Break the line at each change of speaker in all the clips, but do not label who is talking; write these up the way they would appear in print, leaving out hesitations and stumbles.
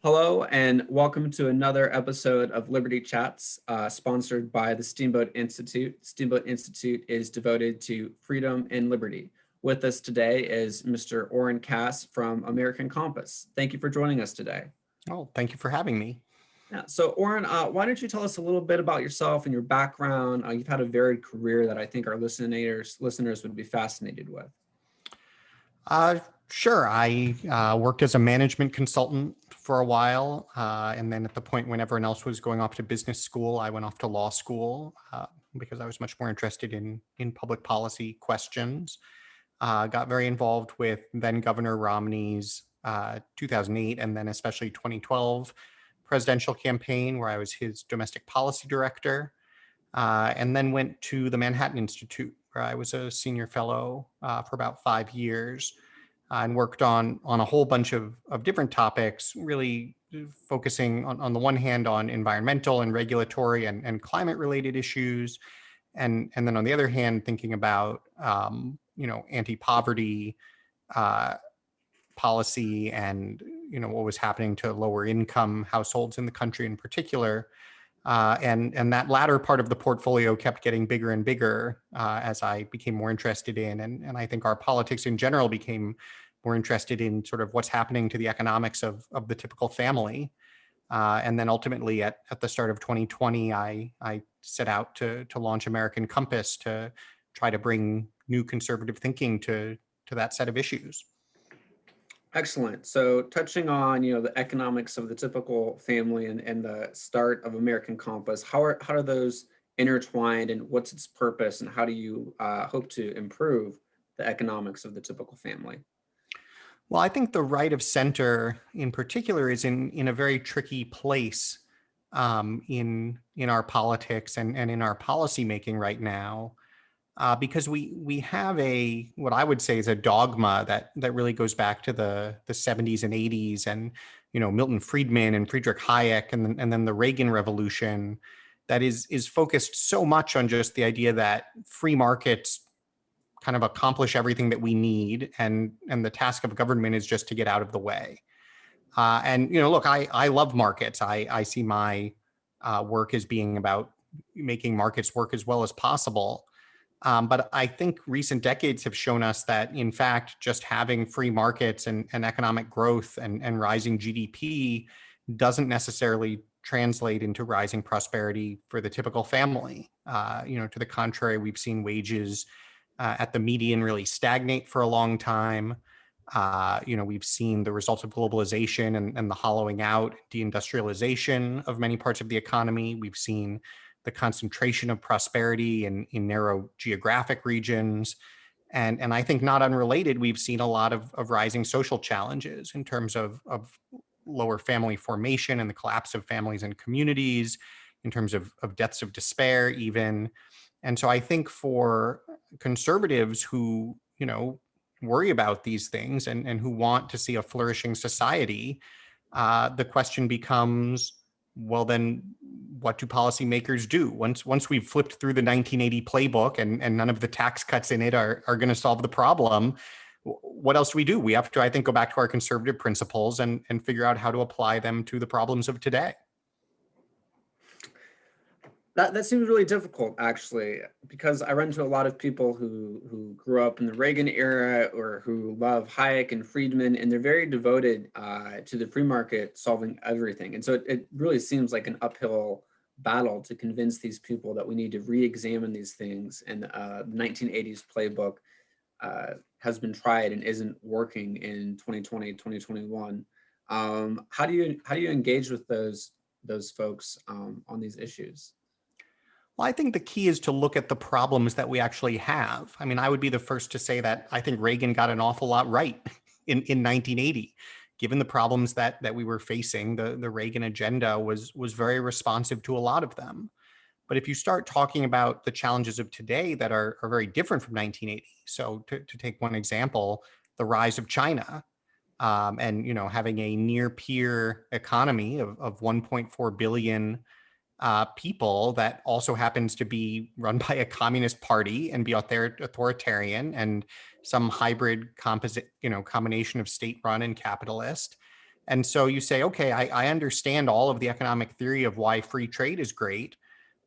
Hello, and welcome to another episode of Liberty Chats, sponsored by the Steamboat Institute. Steamboat Institute is devoted to freedom and liberty. With us today is Mr. Oren Cass from American Compass. Thank you for joining us today.
Oh, thank you for having me.
Yeah, so Oren, why don't you tell us a little bit about yourself and your background? You've had a varied career that I think our listeners would be fascinated with.
Sure. I worked as a management consultant for a while. And then at the point when everyone else was going off to business school, I went off to law school because I was much more interested in public policy questions. Got very involved with then Governor Romney's 2008 and then especially 2012 presidential campaign, where I was his domestic policy director. And then went to the Manhattan Institute, where I was a senior fellow for about 5 years and worked on a whole bunch of different topics, really focusing on the one hand on environmental and regulatory and climate related issues. And then on the other hand, thinking about, anti-poverty policy and, what was happening to lower income households in the country in particular. And that latter part of the portfolio kept getting bigger and bigger as I became more interested in, and I think our politics in general became more interested in sort of what's happening to the economics of the typical family. And then ultimately at the start of 2020, I set out to launch American Compass to try to bring new conservative thinking to that set of issues.
Excellent. So touching on, the economics of the typical family and the start of American Compass, how are those intertwined and what's its purpose and how do you hope to improve the economics of the typical family?
Well, I think the right of center in particular is in a very tricky place in our politics and in our policymaking right now. Because we have what I would say is a dogma that really goes back to the 70s and 80s and Milton Friedman and Friedrich Hayek and then the Reagan Revolution that is focused so much on just the idea that free markets kind of accomplish everything that we need and the task of government is just to get out of the way. And look, I love markets. I see my work as being about making markets work as well as possible. But I think recent decades have shown us that, in fact, just having free markets and economic growth and rising GDP doesn't necessarily translate into rising prosperity for the typical family. To the contrary, we've seen wages at the median really stagnate for a long time. We've seen the results of globalization and the hollowing out, deindustrialization of many parts of the economy. We've seen the concentration of prosperity in narrow geographic regions. And I think not unrelated, we've seen a lot of rising social challenges in terms of lower family formation and the collapse of families and communities, in terms of deaths of despair even. And so I think for conservatives who, worry about these things and who want to see a flourishing society, the question becomes, well, then what do policymakers do? Once we've flipped through the 1980 playbook and none of the tax cuts in it are going to solve the problem, what else do we do? We have to, I think, go back to our conservative principles and figure out how to apply them to the problems of today.
That seems really difficult, actually, because I run into a lot of people who grew up in the Reagan era or who love Hayek and Friedman, and they're very devoted to the free market solving everything. And so it really seems like an uphill battle to convince these people that we need to re-examine these things. And the 1980s playbook has been tried and isn't working in 2020, 2021. How do you engage with those folks on these issues?
Well, I think the key is to look at the problems that we actually have. I mean, I would be the first to say that I think Reagan got an awful lot right in 1980. Given the problems that we were facing, the Reagan agenda was very responsive to a lot of them. But if you start talking about the challenges of today that are very different from 1980, so to take one example, the rise of China, and having a near peer economy of 1.4 billion people that also happens to be run by a communist party and be authoritarian and some hybrid combination of state run and capitalist. And so you say, okay, I understand all of the economic theory of why free trade is great,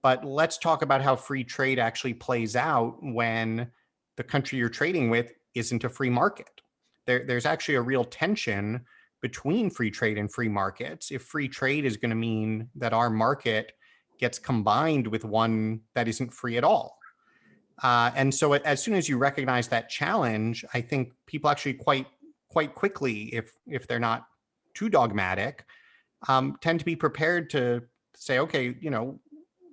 but let's talk about how free trade actually plays out when the country you're trading with isn't a free market. There's actually a real tension between free trade and free markets. If free trade is going to mean that our market gets combined with one that isn't free at all. And so as soon as you recognize that challenge, I think people actually quite quickly, if they're not too dogmatic, tend to be prepared to say, okay,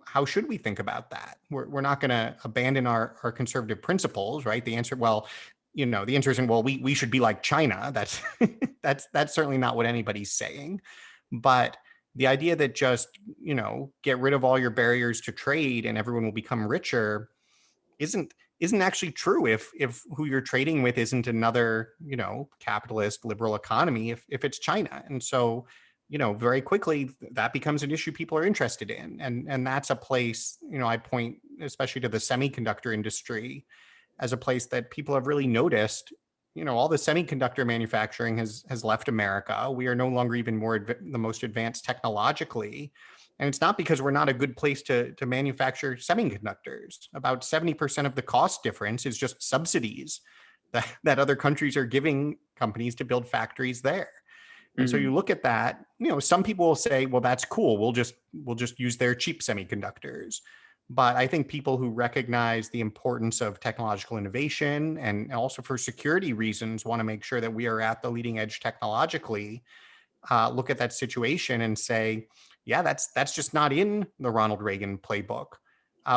how should we think about that? We're not going to abandon our conservative principles, right? The answer, the answer isn't, well, we should be like China. That's that's certainly not what anybody's saying. But the idea that just, get rid of all your barriers to trade and everyone will become richer isn't actually true if who you're trading with isn't another, capitalist liberal economy, if it's China. And so, very quickly that becomes an issue people are interested in. And that's a place, I point especially to the semiconductor industry as a place that people have really noticed. All the semiconductor manufacturing has left America. We are no longer even the most advanced technologically. And it's not because we're not a good place to manufacture semiconductors. About 70% of the cost difference is just subsidies that other countries are giving companies to build factories there. And so you look at that, some people will say, well, that's cool. We'll just use their cheap semiconductors. But I think people who recognize the importance of technological innovation and also for security reasons want to make sure that we are at the leading edge technologically, look at that situation and say, yeah, that's just not in the Ronald Reagan playbook.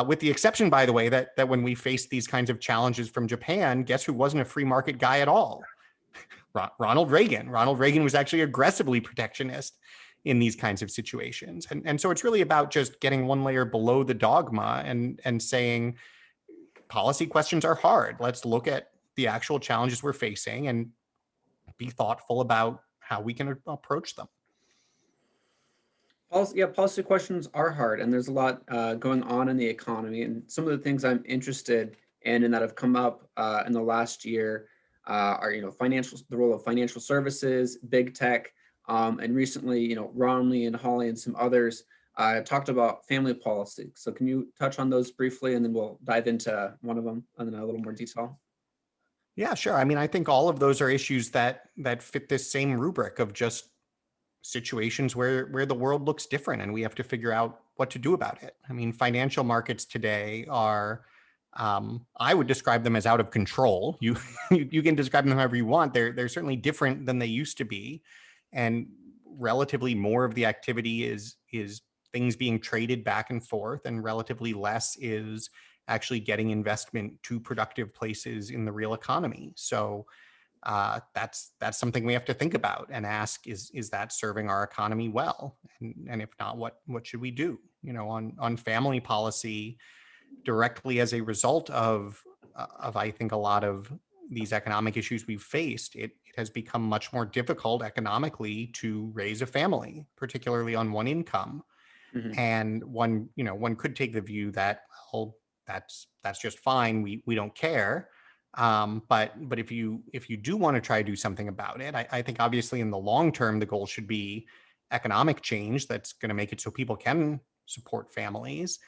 With the exception, by the way, that when we faced these kinds of challenges from Japan, guess who wasn't a free market guy at all? Ronald Reagan. Ronald Reagan was actually aggressively protectionist in these kinds of situations. And so it's really about just getting one layer below the dogma and saying policy questions are hard. Let's look at the actual challenges we're facing and be thoughtful about how we can approach them.
Policy questions are hard, and there's a lot going on in the economy. And some of the things I'm interested in and that have come up in the last year are, the role of financial services, big tech, and recently, Romney and Hawley and some others talked about family policy. So can you touch on those briefly, and then we'll dive into one of them in a little more detail?
Yeah, sure. I mean, I think all of those are issues that fit this same rubric of just situations where the world looks different and we have to figure out what to do about it. I mean, financial markets today are, I would describe them as out of control. You can describe them however you want. They're certainly different than they used to be, and relatively more of the activity is things being traded back and forth, and relatively less is actually getting investment to productive places in the real economy. So that's something we have to think about and ask, is that serving our economy well? And if not, what should we do? On family policy, directly as a result of I think a lot of these economic issues we've faced, it has become much more difficult economically to raise a family, particularly on one income.
Mm-hmm.
And one could take the view that, well, that's just fine. We don't care. But if you do want to try to do something about it, I think obviously in the long term, the goal should be economic change that's going to make it so people can support families.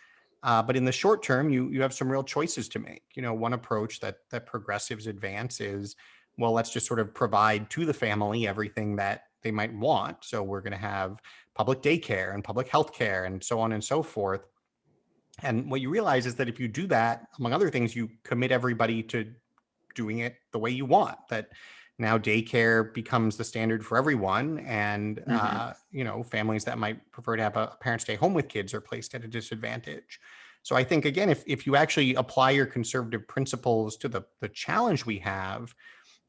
But in the short term, you have some real choices to make. One approach that progressives advance is, well, let's just sort of provide to the family everything that they might want. So we're going to have public daycare and public health care and so on and so forth. And what you realize is that if you do that, among other things, you commit everybody to doing it the way you want. That now daycare becomes the standard for everyone, and families that might prefer to have a parent stay home with kids are placed at a disadvantage. So I think, again, if you actually apply your conservative principles to the challenge we have,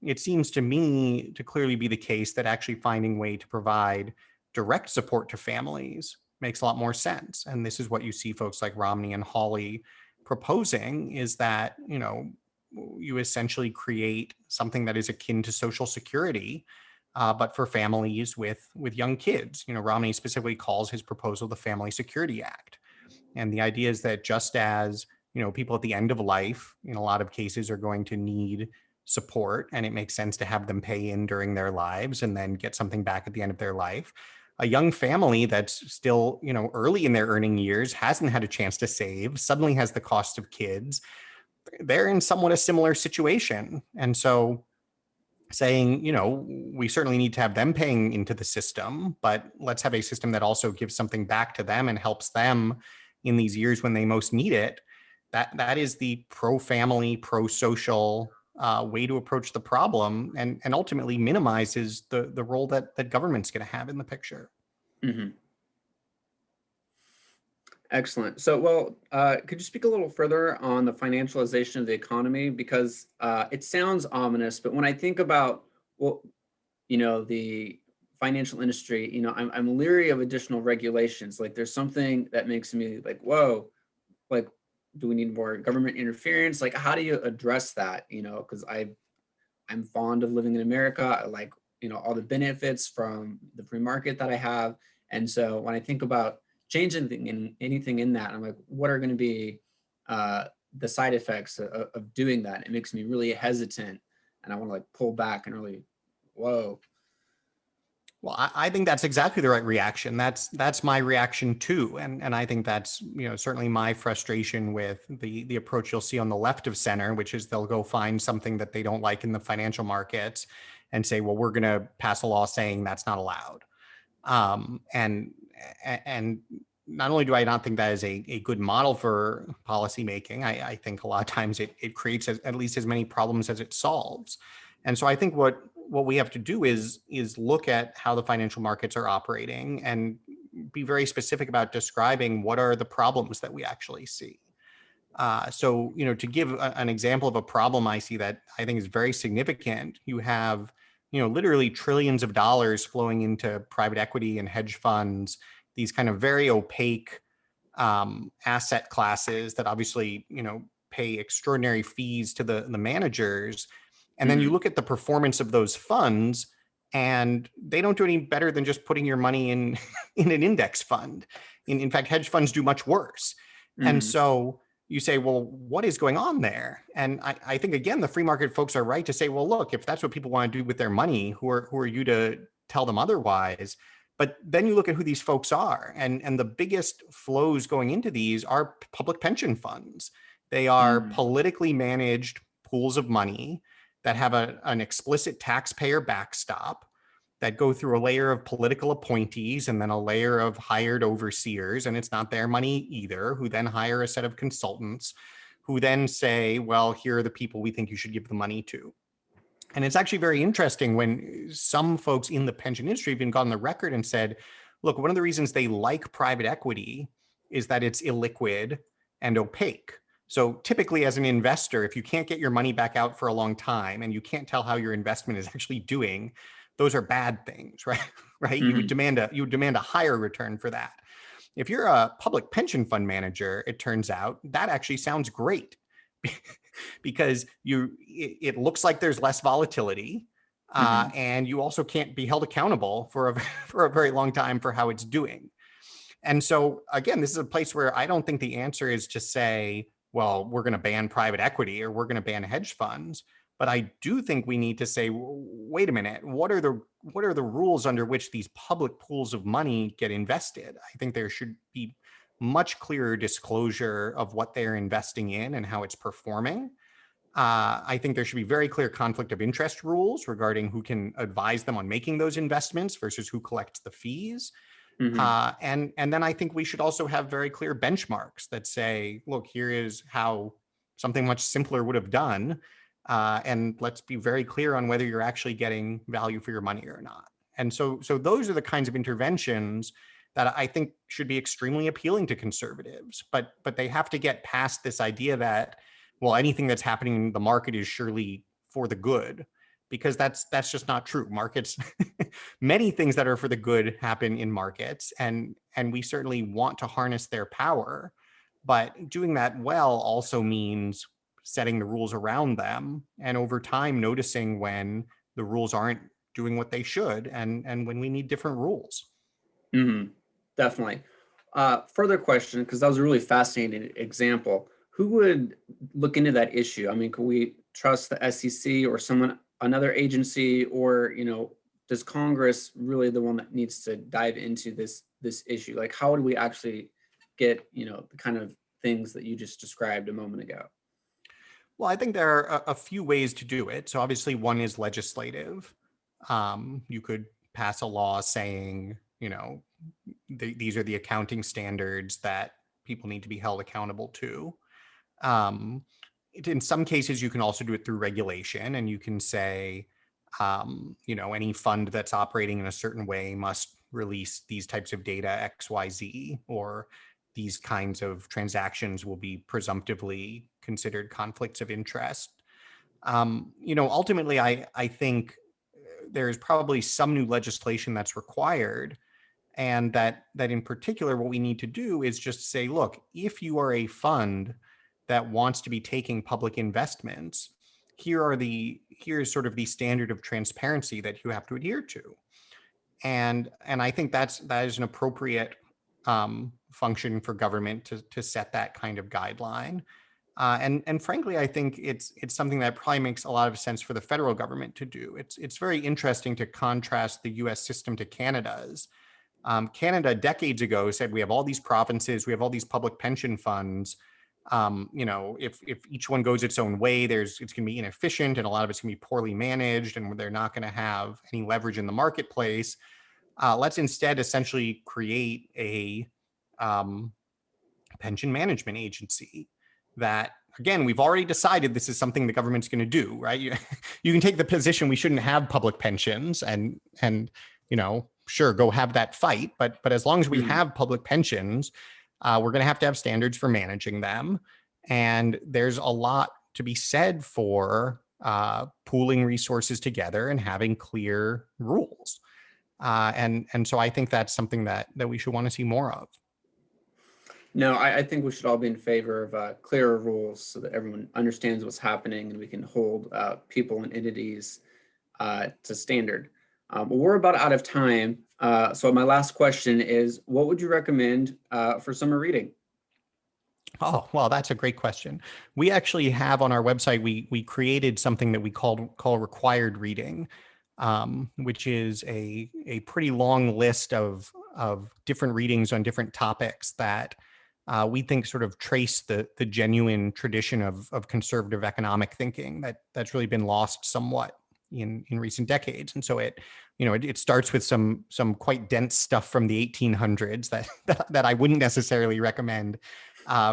it seems to me to clearly be the case that actually finding a way to provide direct support to families makes a lot more sense. And this is what you see folks like Romney and Hawley proposing, is that, you essentially create something that is akin to Social Security, but for families with young kids. Romney specifically calls his proposal the Family Security Act. And the idea is that just as, people at the end of life, in a lot of cases, are going to need support, and it makes sense to have them pay in during their lives and then get something back at the end of their life. A young family that's still, early in their earning years, hasn't had a chance to save, suddenly has the cost of kids. They're in somewhat a similar situation. And so saying, we certainly need to have them paying into the system, but let's have a system that also gives something back to them and helps them in these years when they most need it. That is the pro-family, pro-social way to approach the problem, and ultimately minimizes the role that government's going to have in the picture.
Mm-hmm. Excellent. So, well, could you speak a little further on the financialization of the economy? Because it sounds ominous, but when I think about, well, the financial industry, I'm leery of additional regulations. Like, there's something that makes me like, whoa, like, do we need more government interference? Like, how do you address that? Because I'm fond of living in America. I like, all the benefits from the free market that I have. And so when I think about changing anything in that, I'm like, what are going to be the side effects of doing that? It makes me really hesitant, and I want to like pull back and really, whoa.
Well, I think that's exactly the right reaction. That's my reaction too, and I think that's certainly my frustration with the approach you'll see on the left of center, which is they'll go find something that they don't like in the financial markets and say, well, we're going to pass a law saying that's not allowed. And not only do I not think that is a good model for policy making, I think a lot of times it creates at least as many problems as it solves. And so I think what we have to do is look at how the financial markets are operating and be very specific about describing what are the problems that we actually see. So, to give an example of a problem I see that I think is very significant, you have, literally trillions of dollars flowing into private equity and hedge funds, these kind of very opaque asset classes that obviously, pay extraordinary fees to the managers. And then you look at the performance of those funds, and they don't do any better than just putting your money in in an index fund. In fact, hedge funds do much worse. And so you say, well, what is going on there? And I think, again, the free market folks are right to say, well, look, if that's what people want to do with their money, who are you to tell them otherwise? But then you look at who these folks are, and the biggest flows going into these are public pension funds. They are politically managed pools of money that have an explicit taxpayer backstop, that go through a layer of political appointees and then a layer of hired overseers, and it's not their money either, who then hire a set of consultants who then say, well, here are the people we think you should give the money to. And it's actually very interesting when some folks in the pension industry have even gone on the record and said, look, one of the reasons they like private equity is that it's illiquid and opaque. So typically as an investor, if you can't get your money back out for a long time and you can't tell how your investment is actually doing, those are bad things, right? Right? You would demand a higher return for that. If you're a public pension fund manager, it turns out that actually sounds great because it looks like there's less volatility, and you also can't be held accountable for a very long time for how it's doing. And so again, this is a place where I don't think the answer is to say, well, we're going to ban private equity or we're going to ban hedge funds. But I do think we need to say, wait a minute, what are the rules under which these public pools of money get invested? I think there should be much clearer disclosure of what they're investing in and how it's performing. I think there should be very clear conflict of interest rules regarding who can advise them on making those investments versus who collects the fees. And then I think we should also have very clear benchmarks that say, look, here is how something much simpler would have done. And let's be very clear on whether you're actually getting value for your money or not. And so those are the kinds of interventions that I think should be extremely appealing to conservatives. But they have to get past this idea that, well, anything that's happening in the market is surely for the good, because that's just not true. Markets, many things that are for the good happen in markets, and we certainly want to harness their power. But doing that well also means setting the rules around them, and over time noticing when the rules aren't doing what they should, and when we need different rules.
Definitely. Further question, because that was a really fascinating example. Who would look into that issue? I mean, could we trust the SEC or another agency, or does Congress really the one that needs to dive into this issue? Like, how would we actually get the kind of things that you just described a moment ago?
Well, I think there are a few ways to do it. So obviously, one is legislative. You could pass a law saying, these are the accounting standards that people need to be held accountable to. Um, in some cases, you can also do it through regulation, and you can say, any fund that's operating in a certain way must release these types of data X, Y, Z, or these kinds of transactions will be presumptively considered conflicts of interest. Ultimately, I think there's probably some new legislation that's required, and that in particular, what we need to do is just say, look, if you are a fund that wants to be taking public investments, here's sort of the standard of transparency that you have to adhere to. And I think that is an appropriate function for government to set that kind of guideline. And frankly, I think it's something that probably makes a lot of sense for the federal government to do. It's very interesting to contrast the U.S. system to Canada's. Canada decades ago said we have all these provinces, we have all these public pension funds. If each one goes its own way, it's going to be inefficient, and a lot of it's going to be poorly managed, and they're not going to have any leverage in the marketplace. Let's instead essentially create a pension management agency that, again, we've already decided this is something the government's going to do, right? You can take the position we shouldn't have public pensions, and sure, go have that fight. But as long as we have public pensions, we're going to have standards for managing them. And there's a lot to be said for pooling resources together and having clear rules. And so I think that's something that we should want to see more of.
No, I think we should all be in favor of clearer rules so that everyone understands what's happening and we can hold people and entities to standard. But we're about out of time. So my last question is, what would you recommend for summer reading?
Oh, well, that's a great question. We actually have on our website, we created something that we call required reading, which is a pretty long list of different readings on different topics that we think sort of trace the genuine tradition of conservative economic thinking that's really been lost somewhat in recent decades. And so it starts with some quite dense stuff from the 1800s that I wouldn't necessarily recommend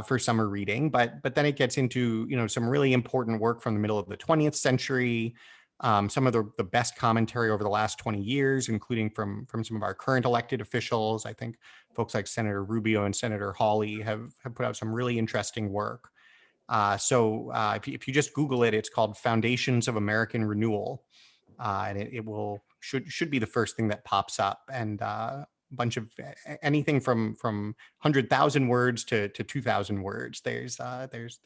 for summer reading, but then it gets into some really important work from the middle of the 20th century, some of the best commentary over the last 20 years, including from some of our current elected officials. I think folks like Senator Rubio and Senator Hawley have put out some really interesting work. So if you just Google it, it's called Foundations of American Renewal, and it should be the first thing that pops up. And bunch of anything from 100,000 words to 2,000 words. There's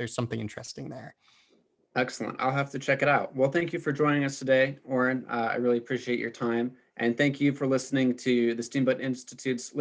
something interesting there.
Excellent. I'll have to check it out. Well, thank you for joining us today, Oren. I really appreciate your time. And thank you for listening to the Steamboat Institute's